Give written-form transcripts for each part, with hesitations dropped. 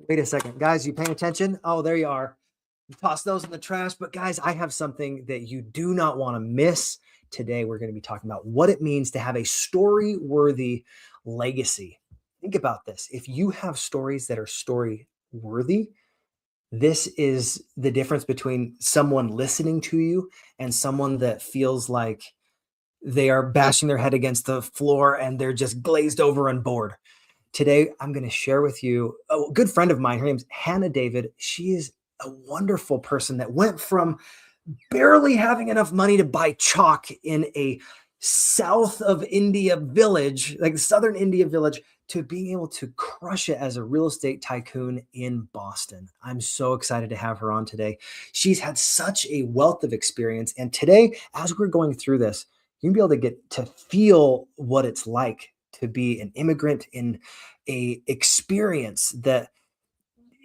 Wait a second. Guys, you paying attention? Oh, there you are. Toss those in the trash. But guys, I have something that you do not want to miss. Today, we're going to be talking about what it means to have a story-worthy legacy. Think about this. If you have stories that are story-worthy, this is the difference between someone listening to you and someone that feels like they are bashing their head against the floor and they're just glazed over and bored. Today, I'm going to share with you a good friend of mine. Her name's Hannah David. She is a wonderful person that went from barely having enough money to buy chalk in a south of India village, like southern India village, to being able to crush it as a real estate tycoon in Boston. I'm so excited to have her on today. She's had such a wealth of experience. And today, as we're going through this, you'll be able to get to feel what it's like to be an immigrant in a experience that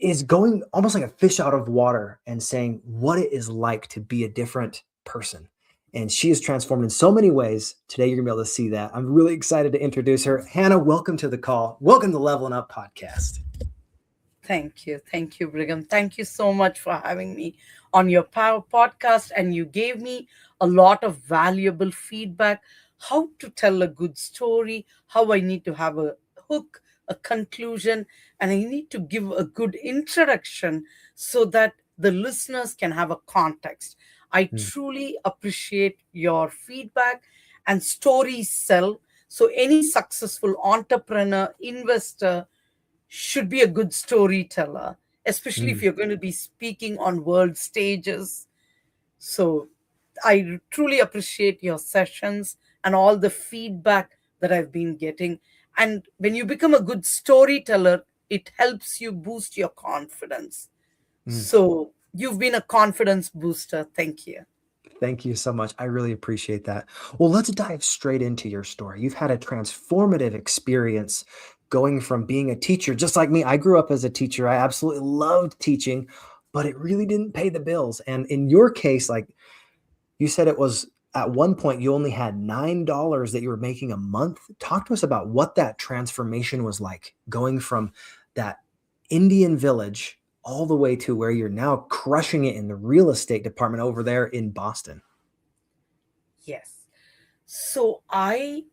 is going almost like a fish out of water and saying what it is like to be a different person. And she is transformed in so many ways. Today, you're going to be able to see that. I'm really excited to introduce her. Hannah, welcome to the call. Welcome to Leveling Up Podcast. Thank you. Thank you, Brigham. Thank you so much for having me on your podcast. And you gave me a lot of valuable feedback, how to tell a good story, how I need to have a hook, a conclusion, and I need to give a good introduction so that the listeners can have a context. I truly appreciate your feedback, and stories sell. So any successful entrepreneur, investor, should be a good storyteller, especially if you're going to be speaking on world stages. So I truly appreciate your sessions and all the feedback that I've been getting. And when you become a good storyteller, it helps you boost your confidence. So you've been a confidence booster. Thank you. Thank you so much. I really appreciate that. Well, let's dive straight into your story. You've had a transformative experience going from being a teacher, just like me. I grew up as a teacher. I absolutely loved teaching, but it really didn't pay the bills. And in your case, like you said, it was at one point you only had $9 that you were making a month. Talk to us about what that transformation was like, going from that Indian village all the way to where you're now crushing it in the real estate department over there in Boston. Yes. So my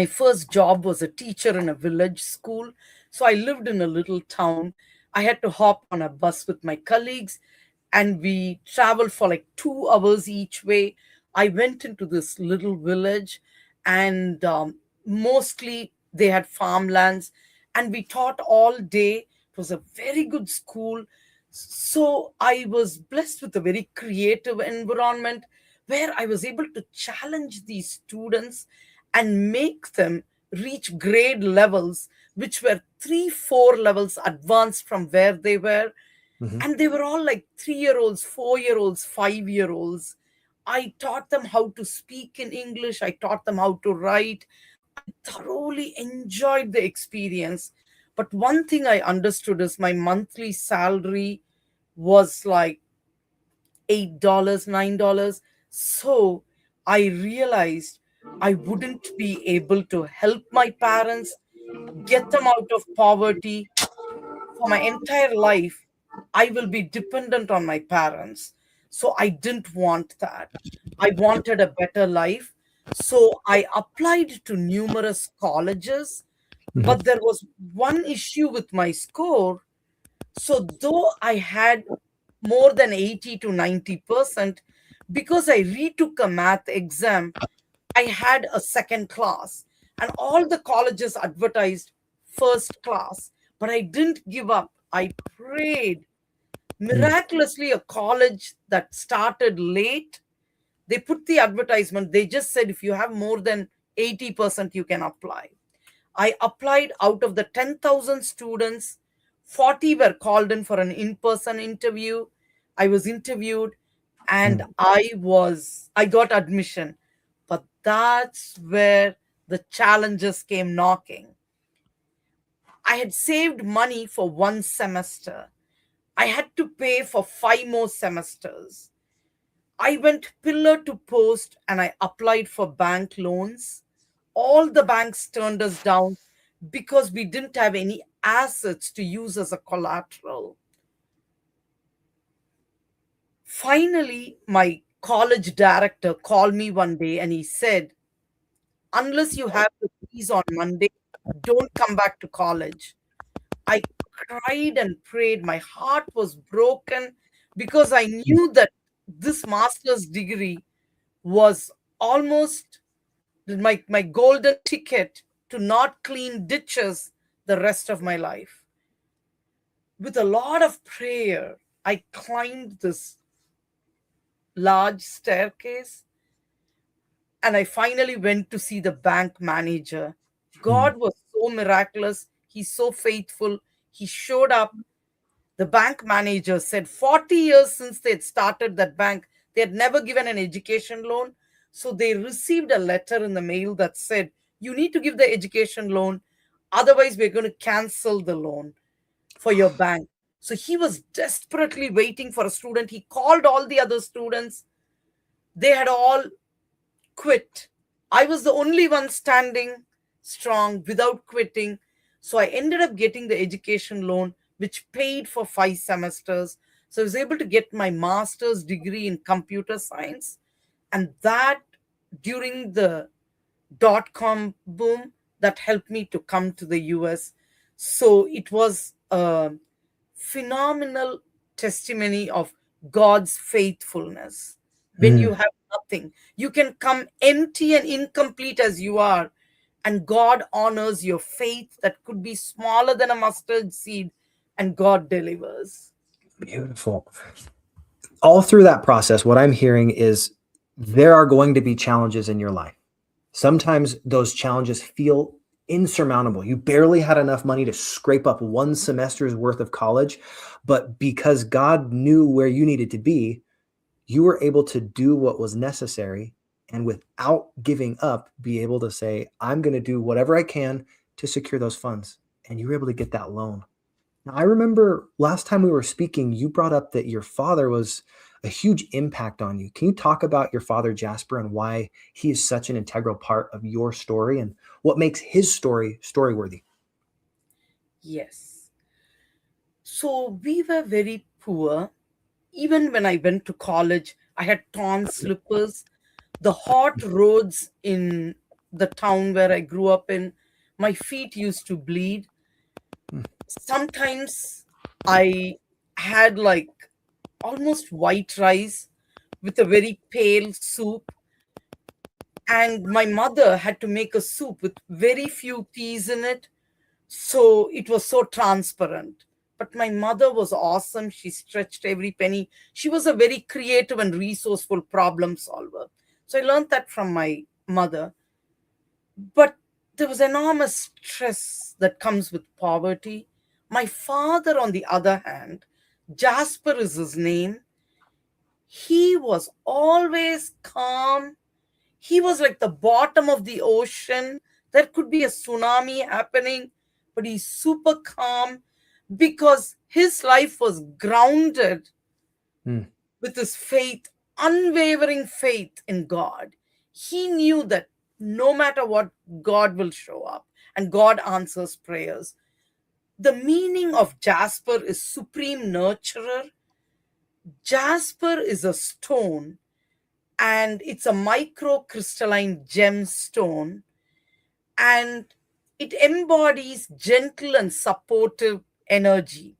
first job was a teacher in a village school. So I lived in a little town. I had to hop on a bus with my colleagues and we traveled for like 2 hours each way. I went into this little village and mostly they had farmlands and we taught all day. It was a very good school. So I was blessed with a very creative environment where I was able to challenge these students and make them reach grade levels which were 3 4 levels advanced from where they were. And they were all like 3 year olds, 4 year olds, 5 year olds. I taught them how to speak in English. I taught them how to write. I thoroughly enjoyed the experience. But one thing I understood is my monthly salary was like $8, $9. So I realized I wouldn't be able to help my parents get them out of poverty for my entire life. I will be dependent on my parents. So I didn't want that. I wanted a better life. So I applied to numerous colleges, but there was one issue with my score. So though I had more than 80 to 90%, because I retook a math exam, I had a second class. And all the colleges advertised first class. But I didn't give up. I prayed. Miraculously, a college that started late, they put the advertisement. They just said if you have more than 80%, you can apply. I applied. Out of the 10,000 students, 40 were called in for an in-person interview. I was interviewed and I got admission. But that's where the challenges came knocking. I had saved money for one semester. I had to pay for 5 more semesters. I went pillar to post and I applied for bank loans. All the banks turned us down because we didn't have any assets to use as a collateral. Finally, my college director called me one day and he said, unless you have the keys on Monday, don't come back to college. I cried and prayed. My heart was broken because I knew that this master's degree was almost my golden ticket to not clean ditches the rest of my life. With a lot of prayer, I climbed this large staircase and I finally went to see the bank manager. God was so miraculous. He's so faithful. He showed up. The bank manager said 40 years since they had started that bank, they had never given an education loan. So they received a letter in the mail that said, you need to give the education loan. Otherwise, we're going to cancel the loan for your bank. So he was desperately waiting for a student. He called all the other students. They had all quit. I was the only one standing strong without quitting. So I ended up getting the education loan, which paid for 5 semesters. So I was able to get my master's degree in computer science. And that, during the dot-com boom, that helped me to come to the US. So it was a phenomenal testimony of God's faithfulness. When you have nothing, you can come empty and incomplete as you are, and God honors your faith that could be smaller than a mustard seed, and God delivers. Beautiful. All through that process, what I'm hearing is there are going to be challenges in your life. Sometimes those challenges feel insurmountable. You barely had enough money to scrape up one semester's worth of college, but because God knew where you needed to be, you were able to do what was necessary and without giving up, be able to say, I'm going to do whatever I can to secure those funds. And you were able to get that loan. Now, I remember last time we were speaking, you brought up that your father was a huge impact on you. Can you talk about your father, Jasper, and why he is such an integral part of your story and what makes his story story-worthy? Yes. So we were very poor. Even when I went to college, I had torn slippers. The hot roads in the town where I grew up in, my feet used to bleed. Sometimes I had like almost white rice with a very pale soup, and my mother had to make a soup with very few peas in it, so it was so transparent. But my mother was awesome. She stretched every penny. She was a very creative and resourceful problem solver. So I learned that from my mother. But there was enormous stress that comes with poverty. My father, on the other hand, Jasper is his name, he was always calm. He was like the bottom of the ocean. There could be a tsunami happening, but he's super calm because his life was grounded with his faith, unwavering faith in God. He knew that no matter what, God will show up and God answers prayers. The meaning of Jasper is supreme nurturer. Jasper is a stone and it's a microcrystalline gemstone, and it embodies gentle and supportive energy.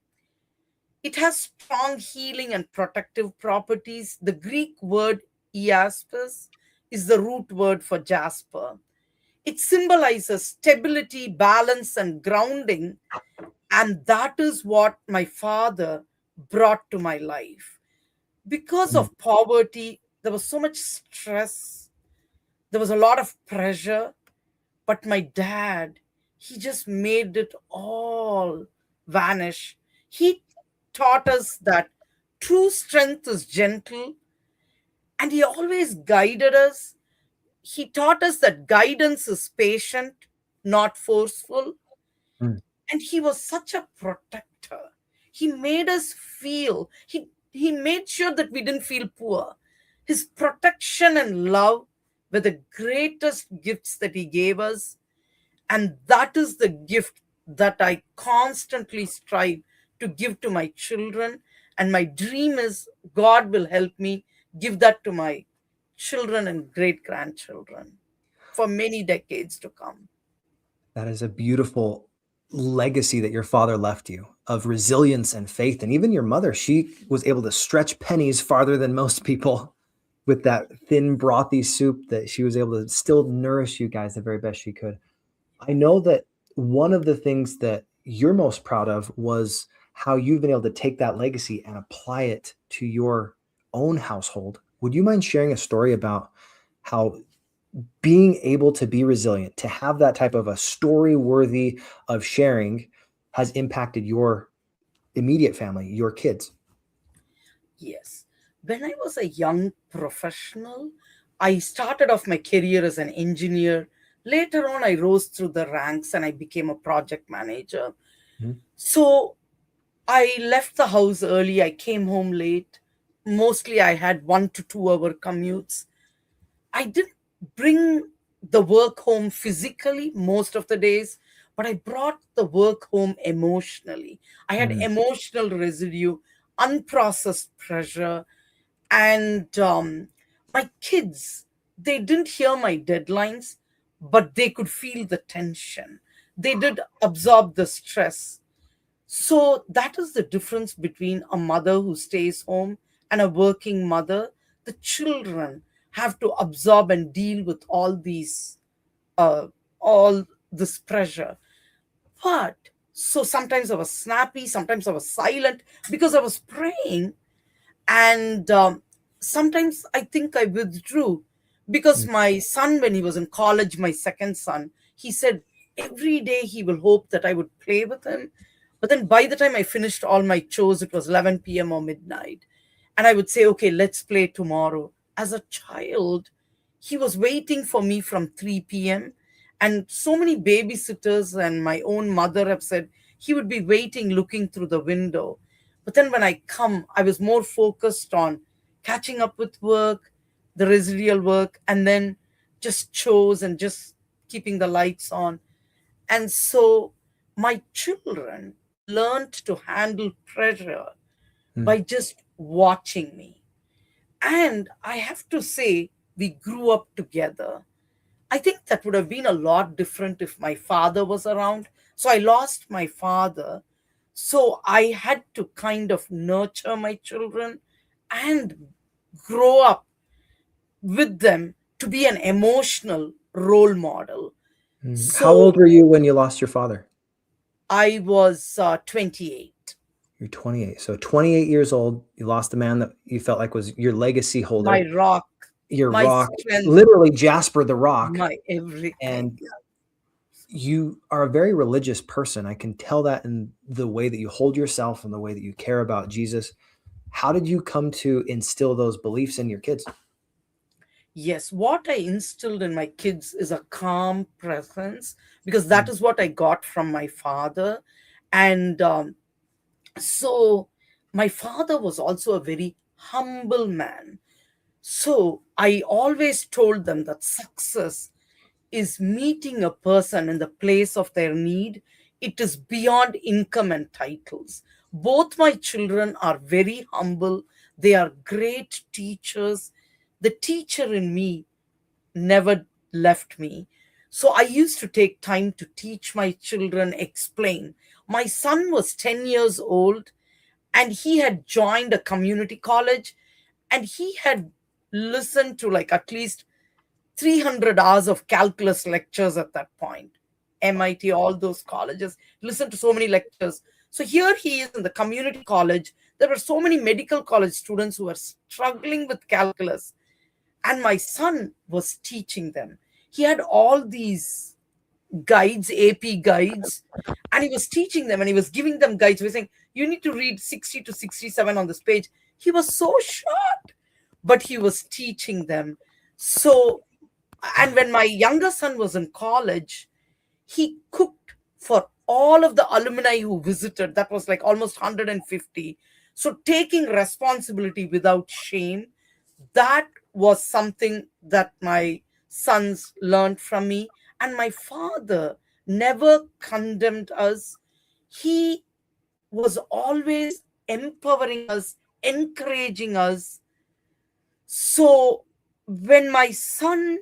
It has strong healing and protective properties. The Greek word iaspis is the root word for jasper. It symbolizes stability, balance, and grounding, and that is what my father brought to my life. Because of poverty, there was so much stress, there was a lot of pressure, but my dad, he just made it all vanish. He taught us that true strength is gentle, and he always guided us. He taught us that guidance is patient, not forceful. And he was such a protector. He made us feel, he made sure that we didn't feel poor. His protection and love were the greatest gifts that he gave us, and that is the gift that I constantly strive to give to my children. And my dream is God will help me give that to my children and great grandchildren for many decades to come. That is a beautiful legacy that your father left you of resilience and faith. And even your mother, she was able to stretch pennies farther than most people with that thin, brothy soup that she was able to still nourish you guys the very best she could. I know that one of the things that you're most proud of was how you've been able to take that legacy and apply it to your own household. Would you mind sharing a story about how being able to be resilient, to have that type of a story worthy of sharing, has impacted your immediate family, your kids? Yes. When I was a young professional, I started off my career as an engineer. Later on, I rose through the ranks and I became a project manager. Mhm. So I left the house early. I came home late. Mostly, I had 1 to 2 hour commutes. I didn't bring the work home physically most of the days, but I brought the work home emotionally. I had Mm. emotional residue, unprocessed pressure, and my kids, they didn't hear my deadlines, but they could feel the tension. They did absorb the stress. So that is the difference between a mother who stays home and a working mother. The children have to absorb and deal with uh, all this pressure. But so sometimes I was snappy, sometimes I was silent because I was praying, and sometimes I think I withdrew because Mm. my son, when he was in college, my second son, he said every day he will hope that I would play with him. But then by the time I finished all my chores, it was 11 p.m. or midnight. And I would say, okay, let's play tomorrow. As a child, he was waiting for me from 3 p.m. And so many babysitters and my own mother have said he would be waiting, looking through the window. But then when I come, I was more focused on catching up with work, the residual work, and then just chores and just keeping the lights on. And so my children learned to handle pressure Mm. by just watching me. And I have to say, we grew up together. I think that would have been a lot different if my father was around. So I lost my father. So I had to kind of nurture my children and grow up with them to be an emotional role model. Mm. How So old were you when you lost your father? I was 28. You're 28. So 28 years old, you lost a man that you felt like was your legacy My holder, rock, your my rock, strength, literally Jasper the Rock. my everything. And you are a very religious person. I can tell that in the way that you hold yourself and the way that you care about Jesus. How did you come to instill those beliefs in your kids? Yes, what I instilled in my kids is a calm presence because that Mm. is what I got from my father. And so my father was also a very humble man. So I always told them that success is meeting a person in the place of their need. It is beyond income and titles. Both my children are very humble. They are great teachers. The teacher in me never left me. So I used to take time to teach my children, explain. My son was 10 years old and he had joined a community college and he had listened to like at least 300 hours of calculus lectures at that point. MIT, all those colleges, listened to so many lectures. So here he is in the community college. There were so many medical college students who were struggling with calculus, and my son was teaching them. He had all these guides, AP guides, and he was teaching them and he was giving them guides. He was saying, you need to read 60 to 67 on this page. He was so short, but he was teaching them. So, and when my younger son was in college, he cooked for all of the alumni who visited. That was like almost 150. So, taking responsibility without shame, that was something that my sons learned from me. And my father, never condemned us. He was always empowering us, encouraging us. So when my son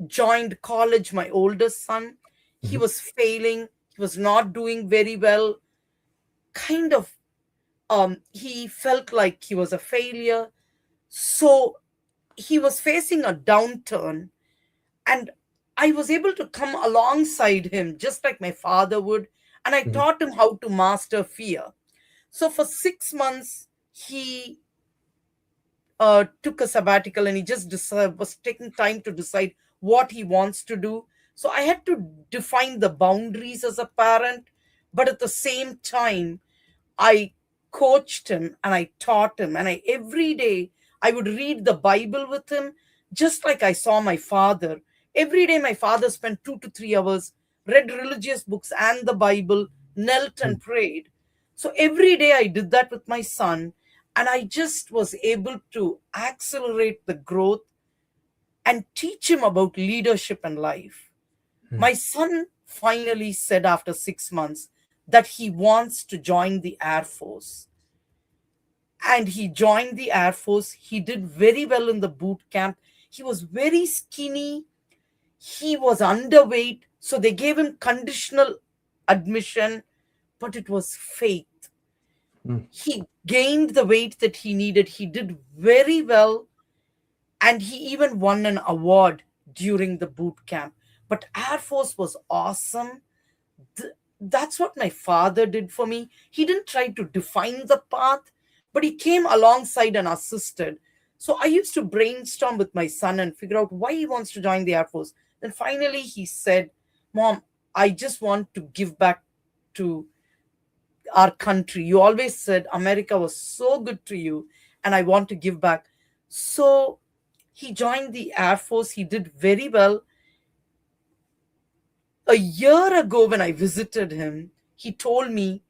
joined college, my oldest son, he Mhm. was failing. He was not doing very well. Kind of, he felt like he was a failure. So he was facing a downturn, and I was able to come alongside him just like my father would, and I Mhm. taught him how to master fear. So for 6 months, he took a sabbatical, and he just was taking time to decide what he wants to do. So I had to define the boundaries as a parent, but at the same time, I coached him and I taught him, and I every day I would read the Bible with him, just like I saw my father. Every day, my father spent 2 to 3 hours, read religious books and the Bible, knelt Mhm. and prayed. So every day I did that with my son, and I just was able to accelerate the growth and teach him about leadership and life. Mhm. My son finally said after 6 months that he wants to join the Air Force. And he joined the Air Force. He did very well in the boot camp. He was very skinny. He was underweight. So they gave him conditional admission, but it was faith. Mhm. He gained the weight that he needed. He did very well. And he even won an award during the boot camp. But Air Force was awesome. That's what my father did for me. He didn't try to define the path, but he came alongside and assisted. So I used to brainstorm with my son and figure out why he wants to join the Air Force. Then finally he said, Mom, I just want to give back to our country. You always said America was so good to you, and I want to give back. So he joined the Air Force. He did very well. A year ago, when I visited him, he told me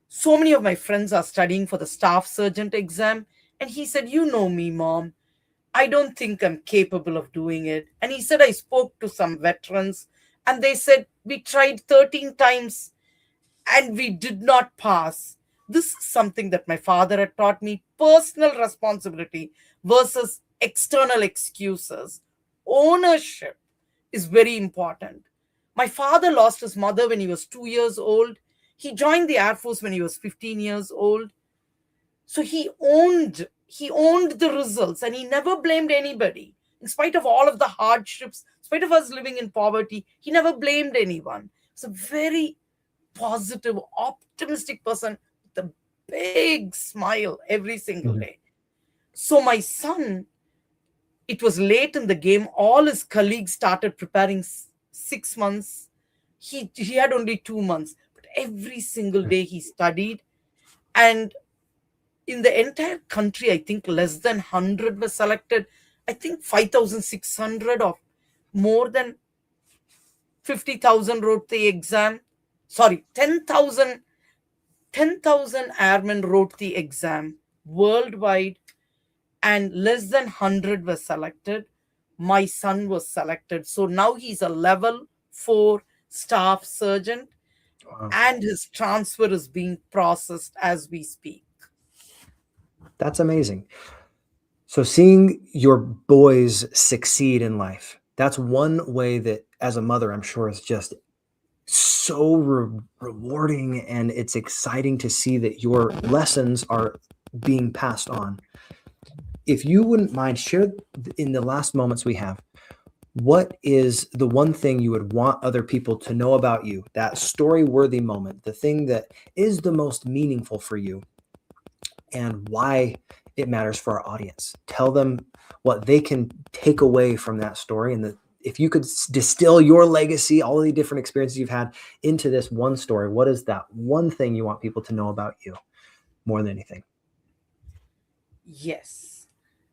so many of my friends are studying for the staff sergeant exam. And he said, You know me, Mom. I don't think I'm capable of doing it. And he said, I spoke to some veterans, and they said, We tried 13 times and we did not pass. This is something that my father had taught me: personal responsibility versus external excuses. Ownership is very important. My father lost his mother when he was 2 years old. He joined the Air Force when he was 15 years old. So he owned the results, and he never blamed anybody. In spite of all of the hardships, in spite of us living in poverty, he never blamed anyone. It's a very positive, optimistic person with a big smile every single Mhm. day. So my son, it was late in the game. All his colleagues started preparing 6 months. He had only 2 months, but every single day he studied. And in the entire country, I think less than 100 were selected. I think 5,600 or more than 50,000 wrote the exam. Sorry, 10,000 airmen wrote the exam worldwide, and less than 100 were selected. My son was selected. So now he's a level 4 staff sergeant, Wow. and his transfer is being processed as we speak. That's amazing. So seeing your boys succeed in life, that's one way that as a mother, I'm sure is just so rewarding, and it's exciting to see that your lessons are being passed on. If you wouldn't mind, share in the last moments we have, what is the one thing you would want other people to know about you? That story worthy moment, the thing that is the most meaningful for you, and why it matters for our audience. Tell them what they can take away from that story, and that if you could distill your legacy, all the different experiences you've had, into this one story, what is that one thing you want people to know about you more than anything? Yes.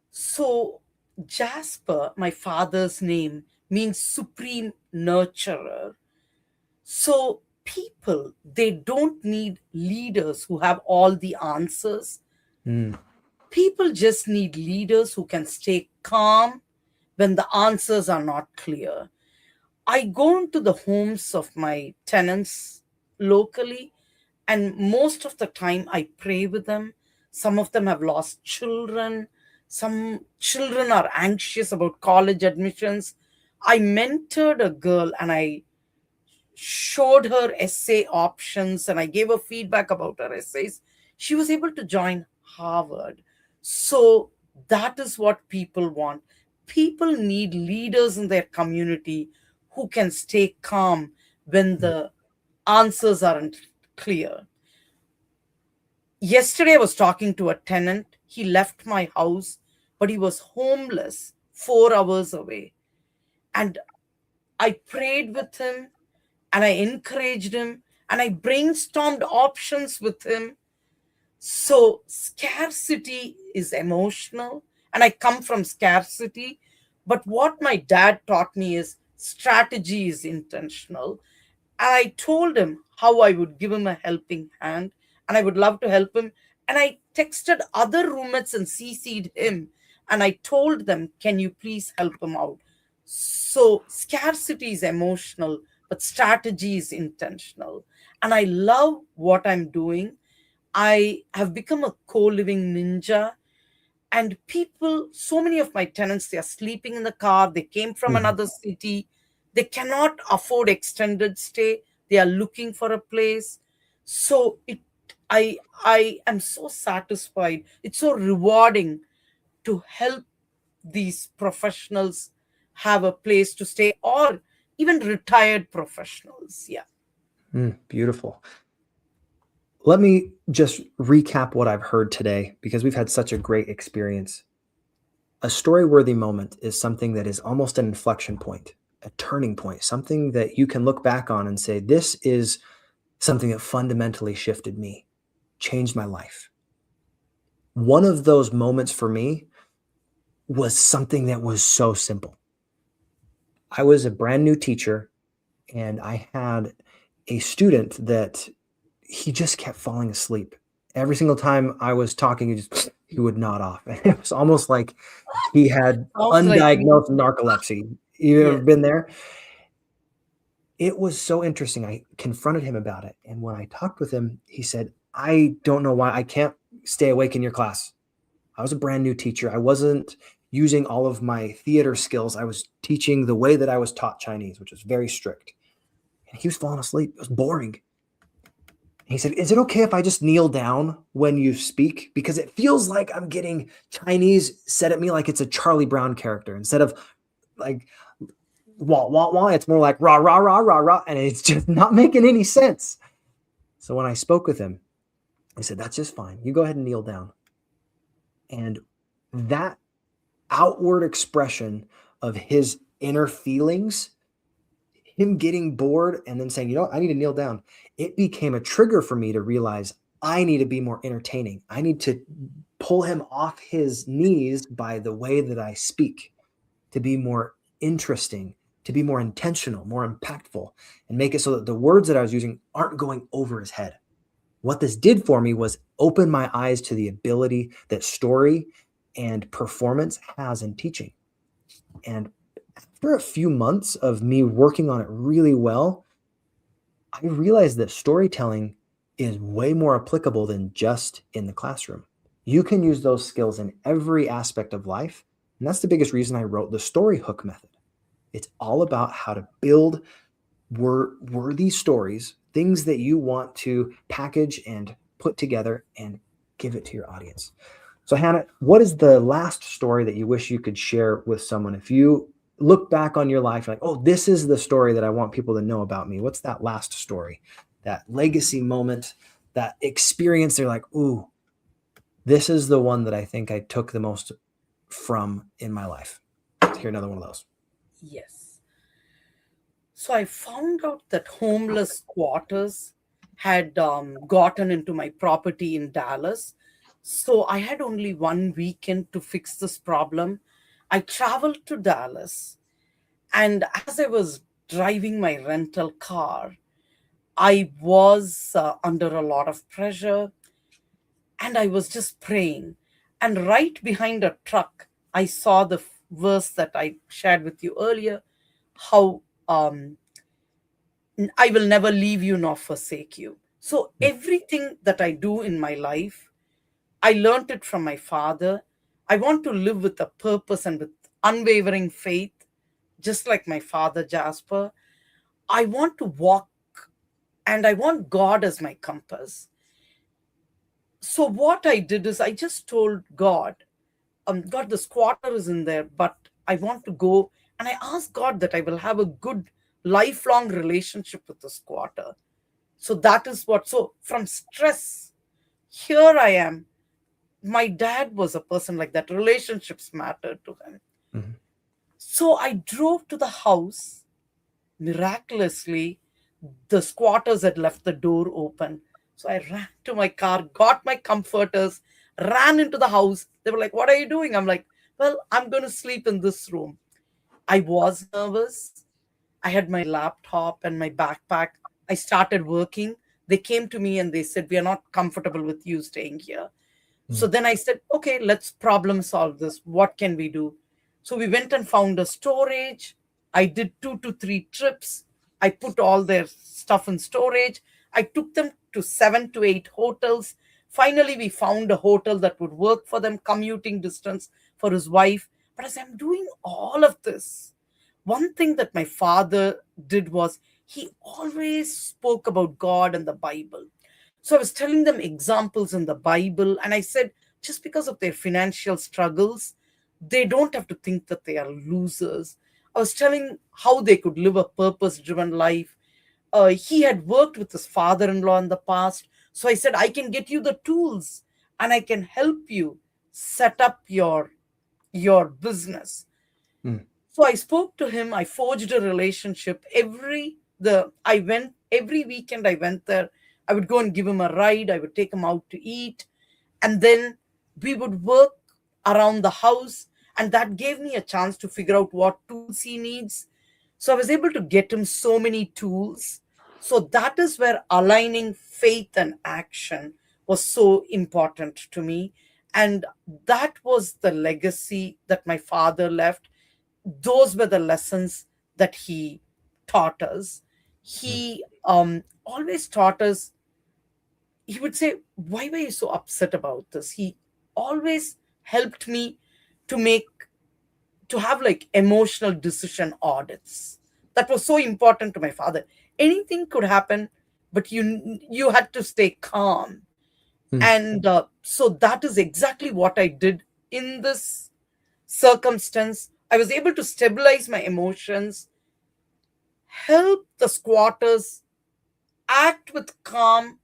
So, Jasper, my father's name, means supreme nurturer. So, people, they don't need leaders who have all the answers. Mm. People just need leaders who can stay calm when the answers are not clear. I go into the homes of my tenants locally, and most of the time I pray with them. Some of them have lost children. Some children are anxious about college admissions. I mentored a girl and I showed her essay options and I gave her feedback about her essays. She was able to join Harvard. So that is what people want. People need leaders in their community who can stay calm when Mm. the answers aren't clear. Yesterday, I was talking to a tenant. He left my house, but he was homeless 4 hours away. And I prayed with him and I encouraged him and I brainstormed options with him. So, scarcity is emotional, and I come from scarcity. But what my dad taught me is strategy is intentional. And I told him how I would give him a helping hand and I would love to help him. And I texted other roommates and CC'd him and I told them, can you please help him out? So scarcity is emotional, but strategy is intentional. And I love what I'm doing. I have become a co living ninja, and people, so many of my tenants, they are sleeping in the car, they came from Mhm. another city, they cannot afford extended stay, they are looking for a place. So I am so satisfied, it's so rewarding to help these professionals have a place to stay, or even retired professionals. Yeah. Beautiful. Let me just recap what I've heard today because we've had such a great experience. A story-worthy moment is something that is almost an inflection point, a turning point, something that you can look back on and say, this is something that fundamentally shifted me, changed my life. One of those moments for me was something that was so simple. I was a brand new teacher and I had a student that he just kept falling asleep. Every single time I was talking, he would nod off. And it was almost like he had Sounds like me. undiagnosed narcolepsy. You ever Yes. been there? It was so interesting. I confronted him about it. And when I talked with him, he said, I don't know why I can't stay awake in your class. I was a brand new teacher. I wasn't using all of my theater skills. I was teaching the way that I was taught Chinese, which was very strict. And he was falling asleep. It was boring. He said, is it okay if I just kneel down when you speak? Because it feels like I'm getting Chinese said at me like it's a Charlie Brown character instead of like wah, wah, wah. It's more like rah, rah, rah, rah, rah. And it's just not making any sense. So when I spoke with him, I said, that's just fine. You go ahead and kneel down. And that outward expression of his inner feelings, him getting bored and then saying, you know what, I need to kneel down. It became a trigger for me to realize I need to be more entertaining. I need to pull him off his knees by the way that I speak, to be more interesting, to be more intentional, more impactful, and make it so that the words that I was using aren't going over his head. What this did for me was open my eyes to the ability that story and performance has in teaching. And after a few months of me working on it really well, I realized that storytelling is way more applicable than just in the classroom. You can use those skills in every aspect of life. And that's the biggest reason I wrote the story hook method. It's all about how to build worthy stories, things that you want to package and put together and give it to your audience. So, Hannah, what is the last story that you wish you could share with someone? If you look back on your life, like, oh, this is the story that I want people to know about me. What's that last story, that legacy moment, that experience? They're like, ooh, this is the one that I think I took the most from in my life. Let's hear another one of those. Yes. So I found out that homeless squatters had gotten into my property in Dallas. So I had only one weekend to fix this problem. I traveled to Dallas, and as I was driving my rental car, I was under a lot of pressure and I was just praying. And right behind a truck, I saw the verse that I shared with you earlier, how um, I will never leave you nor forsake you. So Mm. everything that I do in my life, I learned it from my father. I want to live with a purpose and with unwavering faith, just like my father Jasper. I want to walk and I want God as my compass. So what I did is I just told God, God, the squatter is in there, but I want to go. And I asked God that I will have a good lifelong relationship with the squatter. So that is what, so from stress, here I am. My dad was a person like that. Relationships mattered to him. Mhm. So I drove to the house. Miraculously, the squatters had left the door open. So I ran to my car, got my comforters, ran into the house. They were like, "What are you doing?" I'm like, "Well, I'm going to sleep in this room." I was nervous. I had my laptop and my backpack. I started working. They came to me and they said, "We are not comfortable with you staying here." So Mm. then I said, "Okay, let's problem solve this. What can we do?" So we went and found a storage. I did 2 to 3 trips. I put all their stuff in storage. I took them to 7 to 8 hotels. Finally, we found a hotel that would work for them, commuting distance for his wife. But as I'm doing all of this, one thing that my father did was he always spoke about God and the Bible. So I was telling them examples in the Bible, and I said, just because of their financial struggles, they don't have to think that they are losers. I was telling how they could live a purpose driven life. He had worked with his father in law in the past. So I said, I can get you the tools and I can help you set up your business. Mm. So I spoke to him. I forged a relationship. I went every weekend. I went there. I would go and give him a ride. I would take him out to eat, and then we would work around the house. And that gave me a chance to figure out what tools he needs. So I was able to get him so many tools. So that is where aligning faith and action was so important to me. And that was the legacy that my father left. Those were the lessons that he taught us. Mm. He always taught us, he would say, "Why were you so upset about this?" He always helped me to make, to have like emotional decision audits. That was so important to my father. Anything could happen, but you had to stay calm. Mm. And so that is exactly what I did in this circumstance. I was able to stabilize my emotions, help the squatters act with calm,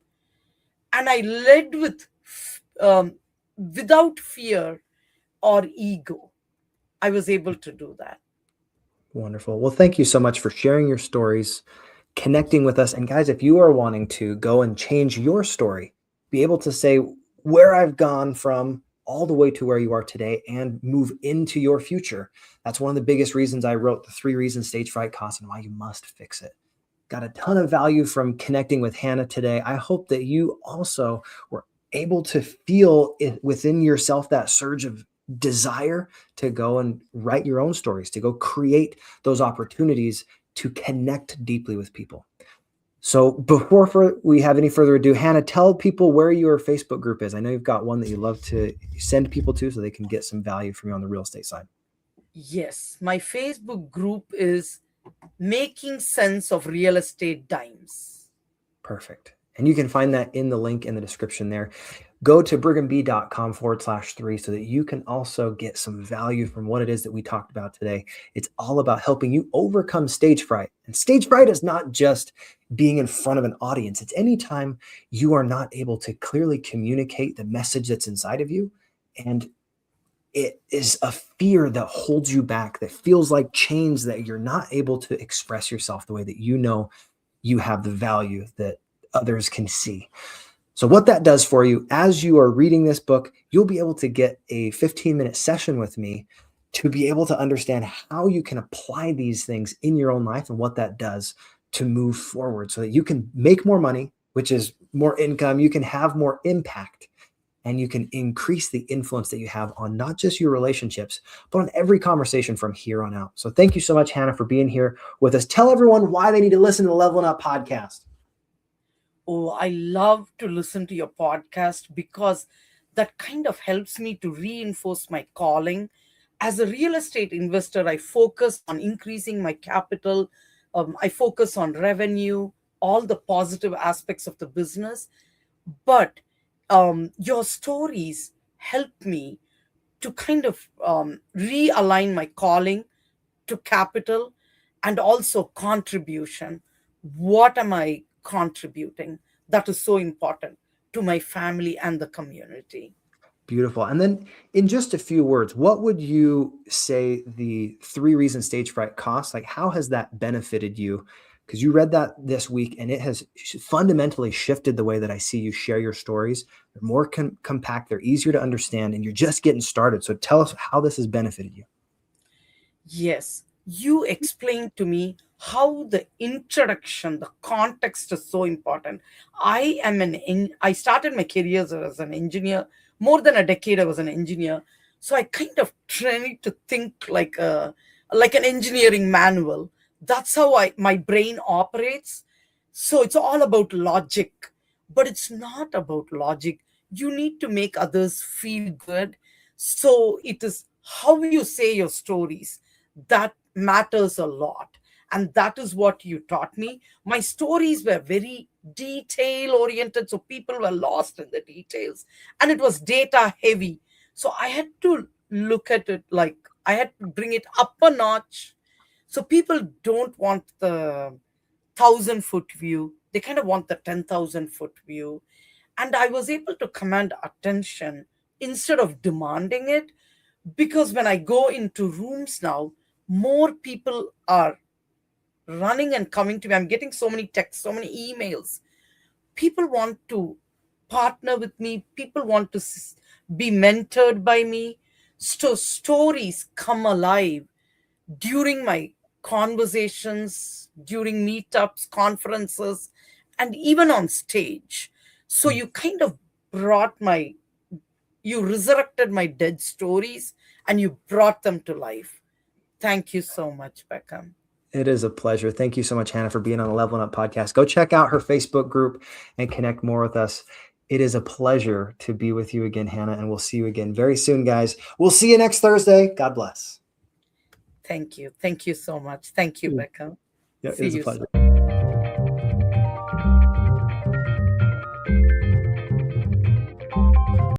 and I led with without fear or ego. I was able to do that. Wonderful. Well, thank you so much for sharing your stories, connecting with us. And guys, if you are wanting to go and change your story, be able to say where I've gone from all the way to where you are today and move into your future. That's one of the biggest reasons I wrote the 3 reasons stage fright costs and why you must fix it. Got a ton of value from connecting with Hannah today. I hope that you also were able to feel it within yourself, that surge of desire to go and write your own stories, to go create those opportunities to connect deeply with people. So before we have any further ado, Hannah, tell people where your Facebook group is. I know you've got one that you love to send people to so they can get some value from you on the real estate side. Yes, my Facebook group is Making Sense of Real Estate Dimes. Perfect. And you can find that in the link in the description there. Go to brighamblackcom/3 so that you can also get some value from what it is that we talked about today. It's all about helping you overcome stage fright. And stage fright is not just being in front of an audience. It's anytime you are not able to clearly communicate the message that's inside of you. And it is a fear that holds you back, that feels like chains, that you're not able to express yourself the way that you know you have the value that others can see. So what that does for you, as you are reading this book, you'll be able to get a 15-minute session with me to be able to understand how you can apply these things in your own life and what that does to move forward so that you can make more money, which is more income. You can have more impact and you can increase the influence that you have on not just your relationships, but on every conversation from here on out. So thank you so much, Hannah, for being here with us. Tell everyone why they need to listen to the Leveling Up podcast. Oh, I love to listen to your podcast because that kind of helps me to reinforce my calling. As a real estate investor, I focus on increasing my capital. I focus on revenue, all the positive aspects of the business. But your stories help me to kind of realign my calling to capital and also contribution. What am I contributing? That is so important to my family and the community. Beautiful. And then in just a few words, what would you say the 3 reasons stage fright costs? Like, how has that benefited you? Because you read that this week and it has fundamentally shifted the way that I see you share your stories. They're more compact, they're easier to understand, and you're just getting started. So tell us how this has benefited you. Yes, you explained to me how the introduction, the context is so important. I started my career as an engineer. More than a decade, I was an engineer. So I kind of tried to think like an engineering manual. That's how my brain operates. So it's all about logic, but it's not about logic. You need to make others feel good. So it is how you say your stories that matters a lot. And that is what you taught me. My stories were very detail oriented, so people were lost in the details, and it was data heavy. So I had to look at it like I had to bring it up a notch. So people don't want the 1,000-foot view, they kind of want the 10,000-foot view. And I was able to command attention instead of demanding it, because when I go into rooms now, more people are running and coming to me. I'm getting so many texts, so many emails. People want to partner with me, people want to be mentored by me. So stories come alive during my conversations, during meetups, conferences, and even on stage. So you kind of you resurrected my dead stories and you brought them to life. Thank you so much, Beckham. It is a pleasure. Thank you so much, Hannah, for being on the Leveling Up podcast. Go check out her Facebook group and connect more with us. It is a pleasure to be with you again, Hannah, and we'll see you again very soon, guys. We'll see you next Thursday. God bless. Thank you. Thank you so much. Thank you, Beckham. Yeah, it is a pleasure.